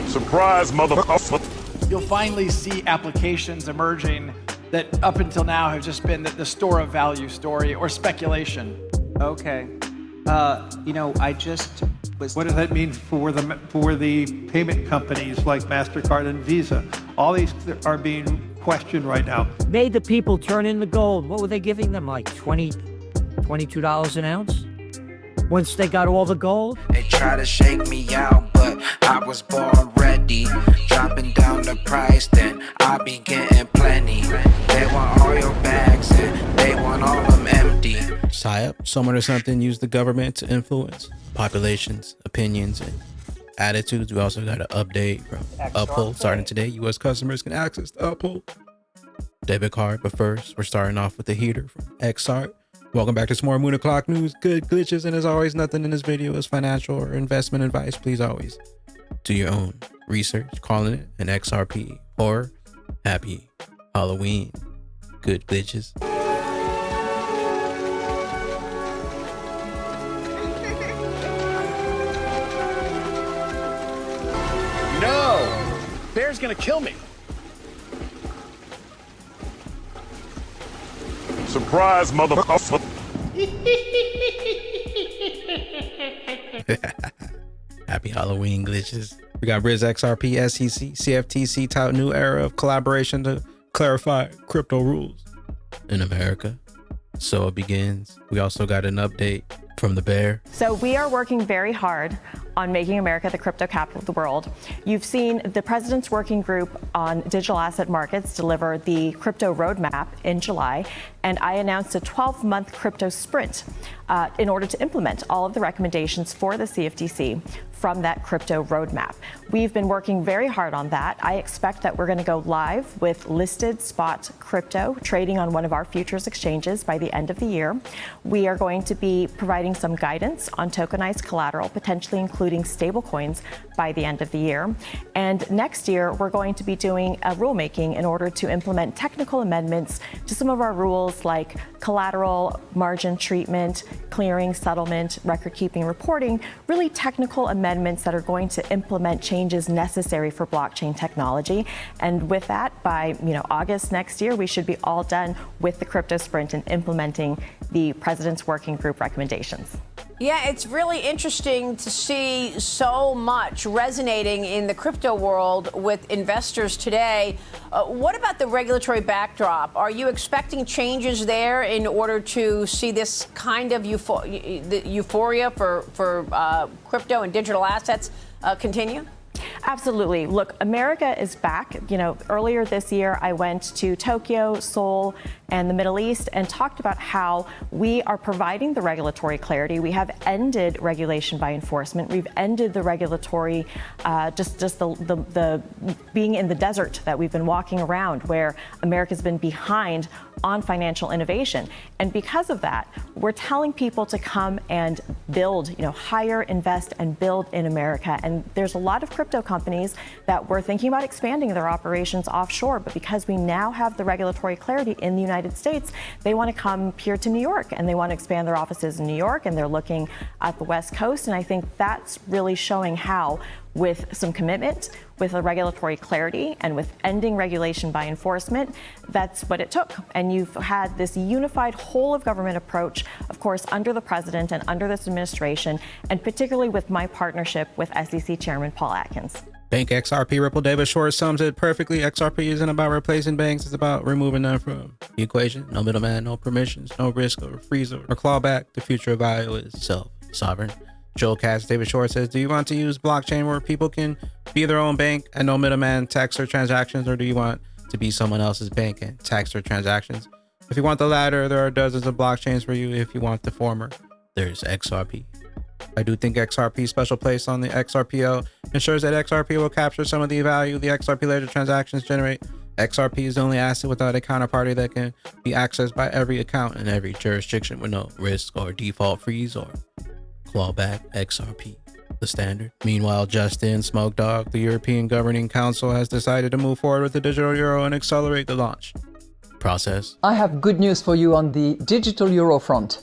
Surprise, motherfucker. You'll finally see applications emerging that up until now have just been the store of value story or speculation. Okay. I just was... What does that mean for the payment companies like MasterCard and Visa? All these are being questioned right now. Made the people turn in the gold. What were they giving them, like $22 an ounce? Once they got all the gold? They try to shake me out, but I was born ready. Dropping down the price, then I be getting plenty. They want all your bags and they want all them empty. PSYOP, someone or something use the government to influence populations, opinions, and attitudes. We also got an update from Uphold. Starting today, U.S. customers can access the Uphold debit card. But first, we're starting off with the heater from XRP. Welcome back to some more Moon O'Clock news, good glitches, and as always, nothing in this video is financial or investment advice. Please always do your own research. Calling it an XRP or happy Halloween. Good glitches. No! Bear's gonna kill me. Surprise, motherfucker. Happy Halloween glitches. We got Riz XRP, SEC, CFTC tout new era of collaboration to clarify crypto rules in America. So it begins. We also got an update from the bear. So we are working very hard on making America the crypto capital of the world. You've seen the President's Working Group on Digital Asset Markets deliver the crypto roadmap in July, and I announced a 12-month crypto sprint in order to implement all of the recommendations for the CFTC from that crypto roadmap. We've been working very hard on that. I expect that we're going to go live with listed spot crypto trading on one of our futures exchanges by the end of the year. We are going to be providing some guidance on tokenized collateral, potentially including stablecoins by the end of the year. And next year, we're going to be doing a rulemaking in order to implement technical amendments to some of our rules like collateral, margin treatment, clearing, settlement, record-keeping, reporting, really technical amendments that are going to implement changes necessary for blockchain technology. And with that, by August next year, we should be all done with the crypto sprint and implementing the President's Working Group recommendations. Yeah, it's really interesting to see so much resonating in the crypto world with investors today. What about the regulatory backdrop? Are you expecting changes there in order to see this kind of euphoria for crypto and digital assets continue? Absolutely. Look, America is back. Earlier this year, I went to Tokyo, Seoul, and the Middle East and talked about how we are providing the regulatory clarity. We have ended regulation by enforcement. We've ended the regulatory, just the being in the desert that we've been walking around, where America's been behind on financial innovation. And because of that, we're telling people to come and build, hire, invest, and build in America. And there's a lot of crypto companies that were thinking about expanding their operations offshore, but because we now have the regulatory clarity in the United States, they want to come here to New York and they want to expand their offices in New York, and they're looking at the West Coast. And I think that's really showing how, with some commitment, with a regulatory clarity, and with ending regulation by enforcement, that's what it took. And you've had this unified whole of government approach, of course, under the president and under this administration, and particularly with my partnership with SEC Chairman Paul Atkins. Bank XRP Ripple Davis Short sums it perfectly. XRP isn't about replacing banks, it's about removing them from the equation. No middleman, no permissions, no risk or freeze or clawback. The future of IO is self-sovereign. Joel Katz, David Short says, do you want to use blockchain where people can be their own bank and no middleman tax their transactions, or do you want to be someone else's bank and tax their transactions? If you want the latter, there are dozens of blockchains for you. If you want the former, there's XRP. I do think XRP's special place on the XRPO ensures that XRP will capture some of the value the XRP ledger transactions generate. XRP is the only asset without a counterparty that can be accessed by every account in every jurisdiction with no risk or default freeze or clawback. XRP, the standard. Meanwhile, Justin Smoke Dog, the European Governing Council, has decided to move forward with the digital euro and accelerate the launch process. I have good news for you on the digital euro front.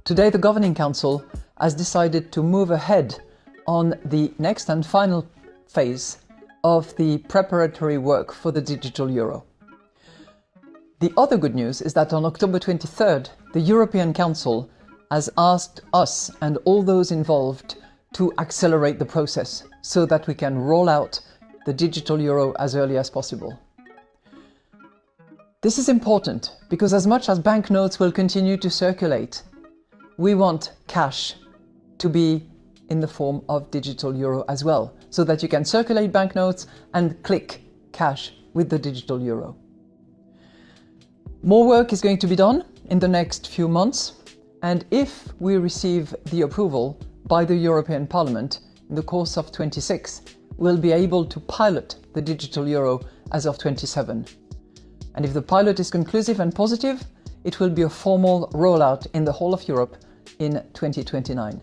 Today, the Governing Council has decided to move ahead on the next and final phase of the preparatory work for the digital euro. The other good news is that on October 23rd, the European Council has asked us and all those involved to accelerate the process so that we can roll out the digital euro as early as possible. This is important because as much as banknotes will continue to circulate, we want cash to be in the form of digital euro as well, so that you can circulate banknotes and click cash with the digital euro. More work is going to be done in the next few months, and if we receive the approval by the European Parliament in the course of 26, we'll be able to pilot the digital euro as of 27. And if the pilot is conclusive and positive, it will be a formal rollout in the whole of Europe in 2029.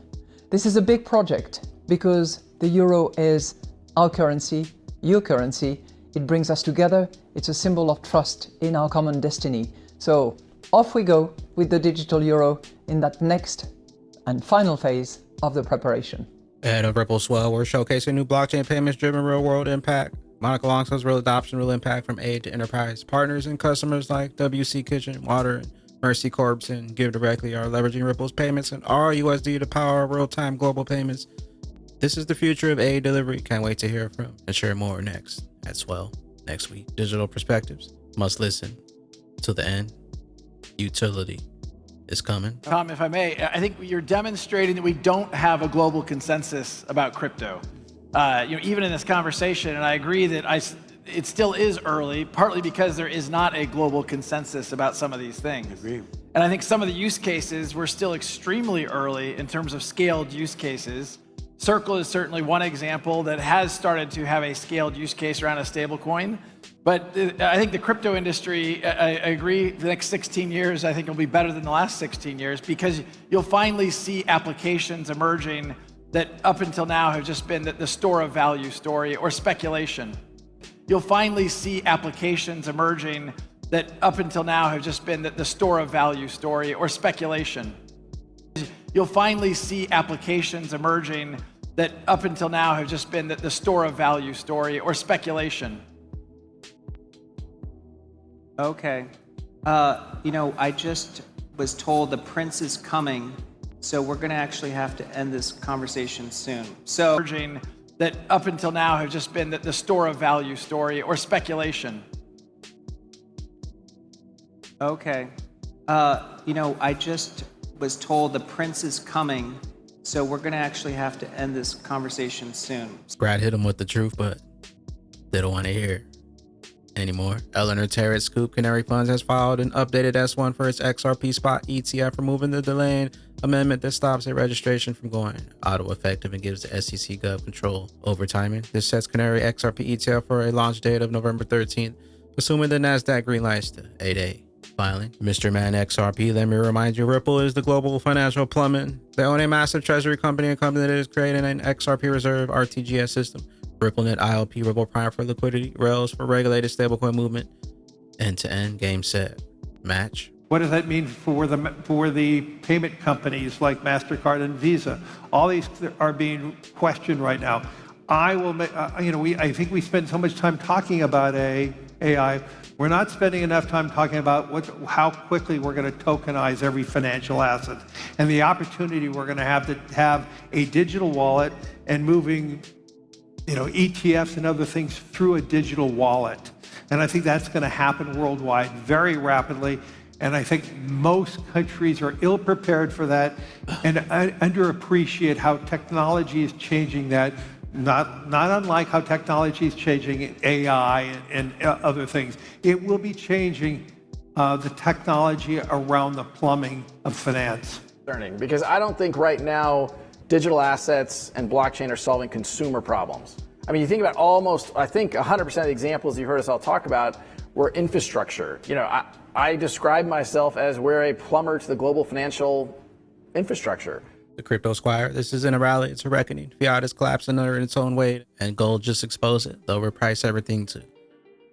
This is a big project because the euro is our currency, your currency. It brings us together. It's a symbol of trust in our common destiny. So off we go with the digital euro in that next and final phase of the preparation. At Ripple Swell, we're showcasing new blockchain payments driven real world impact. Monica alongside real adoption, real impact from aid to enterprise. Partners and customers like WC Kitchen, Water, and Mercy Corps and Give Directly are leveraging Ripple's payments and RUSD to power real-time global payments. This is the future of aid delivery. Can't wait to hear from and share more next at Swell next week. Digital perspectives must listen to the end. Utility is coming. Tom, if I may, I think you're demonstrating that we don't have a global consensus about crypto. Even in this conversation, and I agree that it still is early, partly because there is not a global consensus about some of these things. Agreed. And I think some of the use cases, we're still extremely early in terms of scaled use cases. Circle is certainly one example that has started to have a scaled use case around a stablecoin. But I think the crypto industry, I agree, the next 16 years, I think will be better than the last 16 years because you'll finally see applications emerging that up until now have just been the store of value story or speculation. You'll finally see applications emerging that up until now have just been the store of value story or speculation. You'll finally see applications emerging that up until now have just been the store of value story or speculation. Okay. I just was told the prince is coming, so we're going to actually have to end this conversation soon. So, emerging that up until now have just been the store of value story or speculation. okay. I just was told the prince is coming, so we're going to actually have to end this conversation soon. Brad hit him with the truth, but they don't want to hear it anymore. Eleanor Terrett Scoop Canary Funds has filed an updated S1 for its XRP spot ETF, removing the delaying amendment that stops a registration from going auto-effective and gives the SEC Gov control over timing. This sets Canary XRP ETF for a launch date of November 13th, assuming the NASDAQ greenlights the 8A filing. Mr. Man XRP, let me remind you, Ripple is the global financial plummet. They own a massive treasury company, a company that is creating an XRP reserve RTGS system. RippleNet ILP, Ripple Prime for liquidity, Rails for regulated stablecoin movement, end-to-end game set match. What does that mean for the payment companies like MasterCard and Visa? All these are being questioned right now. I think we spend so much time talking about AI. We're not spending enough time talking about how quickly we're going to tokenize every financial asset and the opportunity we're going to have a digital wallet and moving ETFs and other things through a digital wallet. And I think that's going to happen worldwide very rapidly. And I think most countries are ill-prepared for that and underappreciate how technology is changing that, not unlike how technology is changing AI and other things. It will be changing the technology around the plumbing of finance. Because I don't think right now digital assets and blockchain are solving consumer problems. I mean, you think about I think 100% of the examples you heard us all talk about were infrastructure. I describe myself as we're a plumber to the global financial infrastructure. The Crypto Squire, this isn't a rally, it's a reckoning. Fiat is collapsing under its own weight, and gold just exposed it. They'll reprice everything to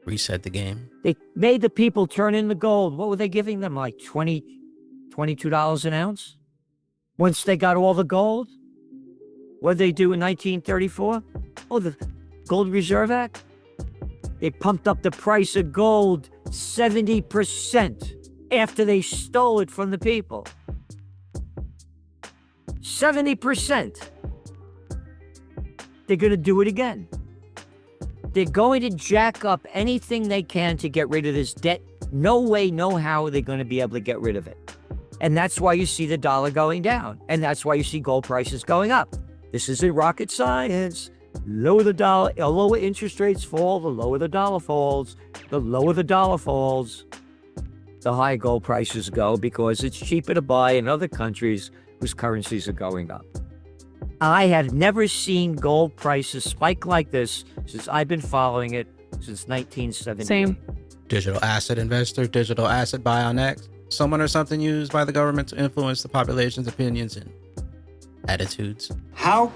reset the game. They made the people turn in the gold. What were they giving them, like $22 an ounce? Once they got all the gold? What did they do in 1934? Oh, Gold Reserve Act? They pumped up the price of gold 70% after they stole it from the people. 70%. They're going to do it again. They're going to jack up anything they can to get rid of this debt. No way, no how are they going to be able to get rid of it. And that's why you see the dollar going down. And that's why you see gold prices going up. This isn't rocket science. Lower the dollar, lower interest rates fall, the lower the dollar falls. The lower the dollar falls, the higher gold prices go because it's cheaper to buy in other countries whose currencies are going up. I have never seen gold prices spike like this since I've been following it since 1970. Same. Digital asset investor, digital asset buy on X. Someone or something used by the government to influence the population's opinions and attitudes. How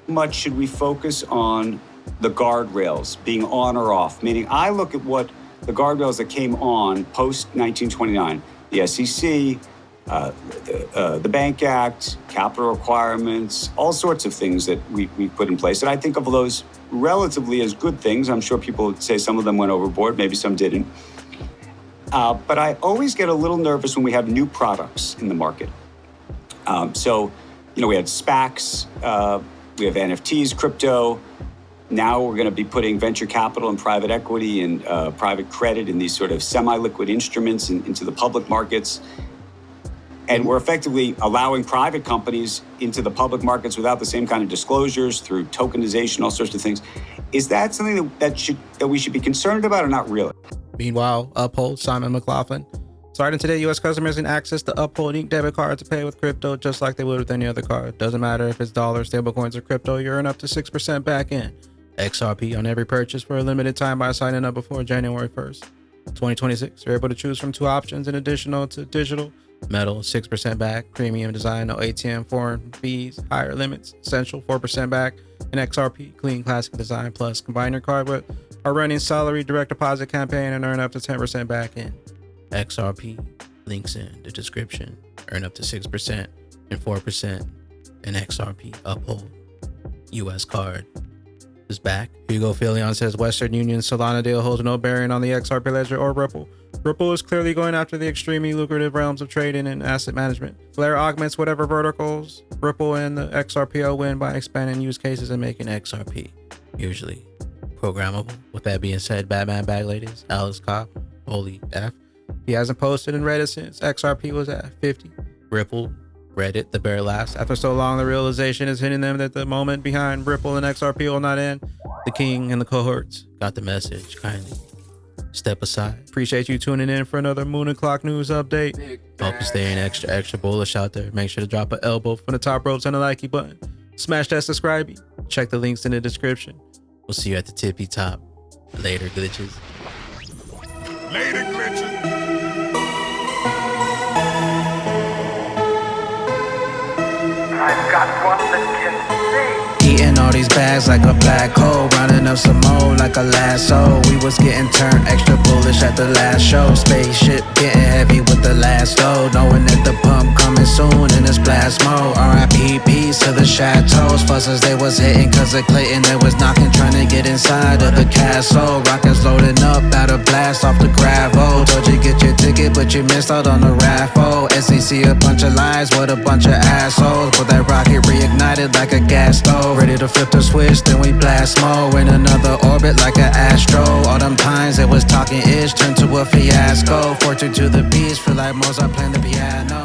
much should we focus on the guardrails being on or off? Meaning, I look at what the guardrails that came on post 1929, the SEC, the Bank Act, capital requirements, all sorts of things that we put in place. And I think of those relatively as good things. I'm sure people would say some of them went overboard, maybe some didn't. But I always get a little nervous when we have new products in the market. So, we had SPACs, we have NFTs, crypto. Now we're going to be putting venture capital and private equity and private credit and these sort of semi-liquid instruments into the public markets. And we're effectively allowing private companies into the public markets without the same kind of disclosures through tokenization, all sorts of things. Is that something that we should be concerned about or not really? Meanwhile, Uphold, Simon McLaughlin. Starting today, U.S. customers can access the Uphold Inc. debit card to pay with crypto just like they would with any other card. Doesn't matter if it's dollars, stablecoins, or crypto, you earn up to 6% back in XRP on every purchase for a limited time by signing up before January 1st. 2026, you're able to choose from two options in addition to digital. Metal, 6% back. Premium design, no ATM, foreign fees, higher limits. Essential, 4% back. And XRP, clean classic design plus. Combine your card with our running salary direct deposit campaign and earn up to 10% back in XRP. Links in the description. Earn up to 6% and 4% in XRP. Uphold. US card is back. Hugo Filion says Western Union Solana deal holds no bearing on the XRP ledger or Ripple. Ripple is clearly going after the extremely lucrative realms of trading and asset management. Flare augments whatever verticals Ripple and the XRPO win by expanding use cases and making XRP usually programmable. With that being said, Batman Bag Ladies, Alex Cobb, holy F. He hasn't posted in Reddit since XRP was at 50. Ripple, Reddit, the bear laughs. After so long, the realization is hitting them that the moment behind Ripple and XRP will not end. The king and the cohorts got the message. Kindly step aside. Appreciate you tuning in for another Moon and Clock News update. Hope you're staying extra bullish out there. Make sure to drop an elbow from the top ropes and a likey button. Smash that subscribe. Check the links in the description. We'll see you at the tippy top. Later, glitches. Later, glitches. I've got one that can see. Eating all these bags like a black hole, rounding up some more like a lasso. We was getting turned extra bullish at the last show. Spaceship getting heavy with the last load, knowing that the pump coming soon in this blast mode. R.I.P. peace to the chateaus. Fuzzers they was hitting cause of Clayton they was knocking, trying to get inside of the castle. Rockets loading up, about to blast off the gravel. Told you get your ticket but you missed out on the raffle. SEC a bunch of lies, what a bunch of assholes. But that rocket reignited like a gas stove. Ready to flip the switch, then we blast mode in another orbit like an astro. All them times it was talking ish turned to a fiasco. Fortune to the beast, feel like Mozart playing the piano.